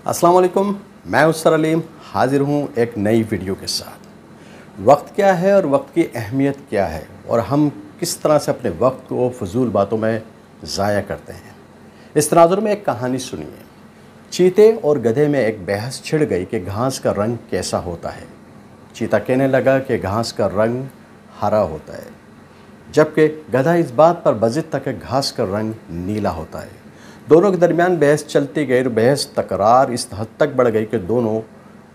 अस्सलाम वालेकुम, मैं उसर अलीम हाज़िर हूँ एक नई वीडियो के साथ। वक्त क्या है और वक्त की अहमियत क्या है और हम किस तरह से अपने वक्त को फजूल बातों में ज़ाया करते हैं। इस तनाजुर में एक कहानी सुनिए। चीते और गधे में एक बहस छिड़ गई कि घास का रंग कैसा होता है। चीता कहने लगा कि घास का रंग हरा होता है, जबकि गधा इस बात पर बज़िद था कि घास का रंग नीला होता है। दोनों के दरमियान बहस चलती गई और बहस तकरार इस हद तक बढ़ गई कि दोनों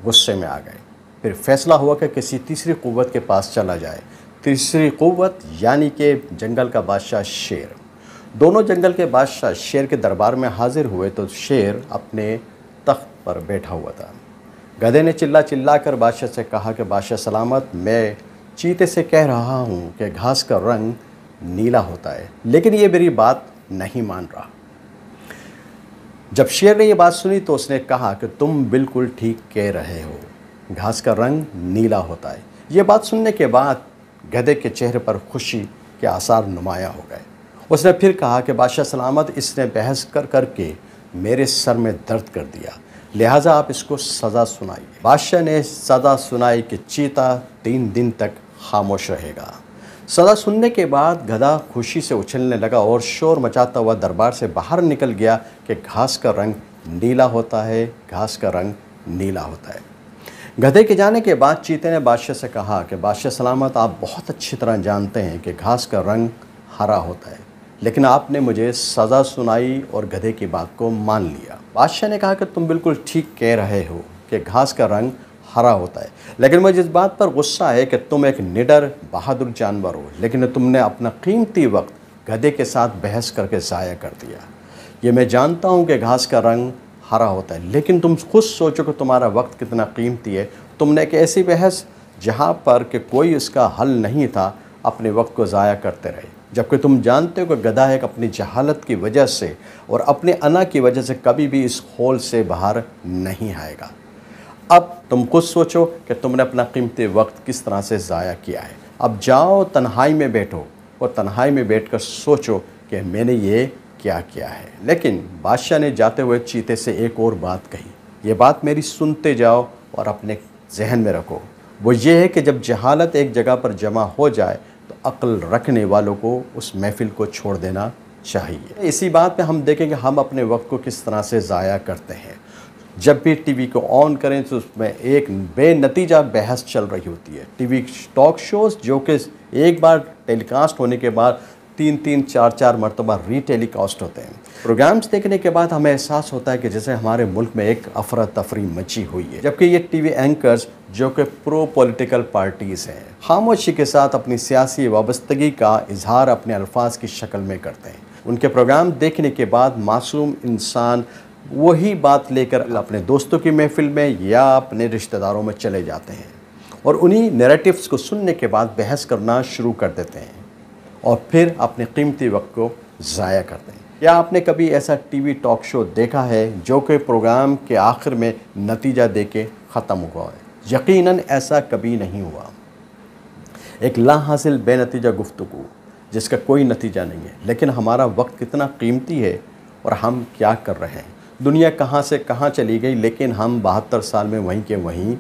गुस्से में आ गए। फिर फैसला हुआ कि किसी तीसरी क़ुव्वत के पास चला जाए। तीसरी क़ुव्वत यानी कि जंगल का बादशाह शेर। दोनों जंगल के बादशाह शेर के दरबार में हाजिर हुए तो शेर अपने तख्त पर बैठा हुआ था। गधे ने चिल्ला चिल्ला कर बादशाह से कहा कि बादशाह सलामत, मैं चीते से कह रहा हूँ कि घास का रंग नीला होता है, लेकिन ये मेरी बात नहीं मान रहा। जब शेर ने यह बात सुनी तो उसने कहा कि तुम बिल्कुल ठीक कह रहे हो, घास का रंग नीला होता है। ये बात सुनने के बाद गधे के चेहरे पर खुशी के आसार नुमाया हो गए। उसने फिर कहा कि बादशाह सलामत, इसने बहस कर करके मेरे सर में दर्द कर दिया, लिहाजा आप इसको सज़ा सुनाइए। बादशाह ने सज़ा सुनाई कि चीता 3 दिन तक खामोश रहेगा। सज़ा सुनने के बाद गधा खुशी से उछलने लगा और शोर मचाता हुआ दरबार से बाहर निकल गया कि घास का रंग नीला होता है, घास का रंग नीला होता है। गधे के जाने के बाद चीते ने बादशाह से कहा कि बादशाह सलामत, आप बहुत अच्छी तरह जानते हैं कि घास का रंग हरा होता है, लेकिन आपने मुझे सज़ा सुनाई और गधे की बात को मान लिया। बादशाह ने कहा कि तुम बिल्कुल ठीक कह रहे हो कि घास का रंग हरा होता है, लेकिन मुझे इस बात पर गुस्सा है कि तुम एक निडर बहादुर जानवर हो, लेकिन तुमने अपना कीमती वक्त गधे के साथ बहस करके ज़ाया कर दिया। ये मैं जानता हूँ कि घास का रंग हरा होता है, लेकिन तुम खुद सोचो कि तुम्हारा वक्त कितना कीमती है। तुमने एक ऐसी बहस जहाँ पर कि कोई इसका हल नहीं था, अपने वक्त को ज़ाया करते रहे, जबकि तुम जानते हो कि गधा एक अपनी जहालत की वजह से और अपने अना की वजह से कभी भी इस होल से बाहर नहीं आएगा। अब तुम खुद सोचो कि तुमने अपना कीमती वक्त किस तरह से ज़ाया किया है। अब जाओ तन्हाई में बैठो और तन्हाई में बैठकर सोचो कि मैंने ये क्या किया है। लेकिन बादशाह ने जाते हुए चीते से एक और बात कही, ये बात मेरी सुनते जाओ और अपने जहन में रखो। वो ये है कि जब जहालत एक जगह पर जमा हो जाए तो अक्ल रखने वालों को उस महफिल को छोड़ देना चाहिए। इसी बात पे हम देखेंगे हम अपने वक्त को किस तरह से ज़ाया करते हैं। जब भी टीवी को ऑन करें तो उसमें एक बेनतीजा बहस चल रही होती है। टीवी टॉक शोज़ जो कि एक बार टेलीकास्ट होने के बाद 3-3, 4-4 मरतबा रीटेलीकास्ट होते हैं। प्रोग्राम्स देखने के बाद हमें एहसास होता है कि जैसे हमारे मुल्क में एक अफरा तफरी मची हुई है, जबकि ये टीवी एंकर्स जो कि प्रो पॉलिटिकल पार्टीज़ हैं, खामोशी के साथ अपनी सियासी वाबस्तगी का इजहार अपने अल्फाज की शक्ल में करते हैं। उनके प्रोग्राम देखने के बाद मासूम इंसान वही बात लेकर अपने दोस्तों की महफिल में या अपने रिश्तेदारों में चले जाते हैं और उन्हीं नैरेटिव्स को सुनने के बाद बहस करना शुरू कर देते हैं और फिर अपने कीमती वक्त को ज़ाया करते हैं। क्या आपने कभी ऐसा टीवी टॉक शो देखा है जो कि प्रोग्राम के आखिर में नतीजा देके ख़त्म हुआ है? यकीनन ऐसा कभी नहीं हुआ। एक लाहासिल बेनतीजा गुफ्तगू जिसका कोई नतीजा नहीं है। लेकिन हमारा वक्त कितना कीमती है और हम क्या कर रहे हैं। दुनिया कहाँ से कहाँ चली गई, लेकिन हम 72 साल में वहीं के वहीं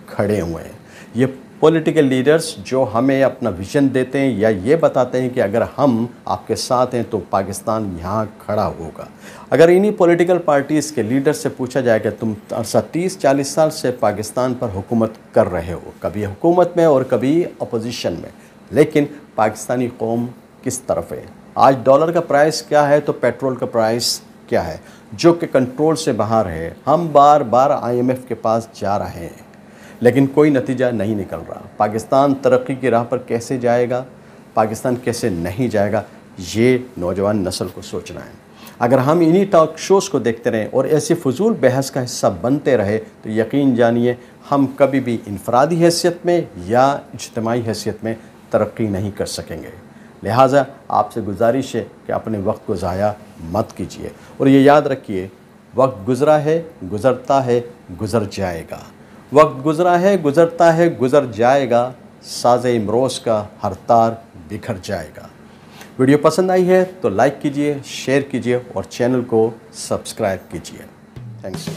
खड़े हुए हैं। ये पॉलिटिकल लीडर्स जो हमें अपना विजन देते हैं या ये बताते हैं कि अगर हम आपके साथ हैं तो पाकिस्तान यहाँ खड़ा होगा। अगर इन्हीं पॉलिटिकल पार्टीज़ के लीडर से पूछा जाए कि तुम 30-40 साल से पाकिस्तान पर हुकूमत कर रहे हो, कभी हुकूमत में और कभी अपोजिशन में, लेकिन पाकिस्तानी कौम किस तरफ है? आज डॉलर का प्राइस क्या है तो पेट्रोल का प्राइस क्या है, जो कि कंट्रोल से बाहर है। हम बार बार IMF के पास जा रहे हैं, लेकिन कोई नतीजा नहीं निकल रहा। पाकिस्तान तरक्की की राह पर कैसे जाएगा, पाकिस्तान कैसे नहीं जाएगा, ये नौजवान नस्ल को सोचना है। अगर हम इन्हीं टॉक शोज़ को देखते रहें और ऐसी फजूल बहस का हिस्सा बनते रहे तो यकीन जानिए हम कभी भी इनफरादी हैसियत में या इज्तिमाई हैसियत में तरक्की नहीं कर सकेंगे। लिहाजा आपसे गुजारिश है कि अपने वक्त को ज़ाया मत कीजिए और ये याद रखिए, वक्त गुज़रा है, गुज़रता है, गुज़र जाएगा। वक्त गुज़रा है, गुज़रता है, गुज़र जाएगा। साज़े इमरोज़ का हर तार बिखर जाएगा। वीडियो पसंद आई है तो लाइक कीजिए, शेयर कीजिए और चैनल को सब्सक्राइब कीजिए। थैंक्स।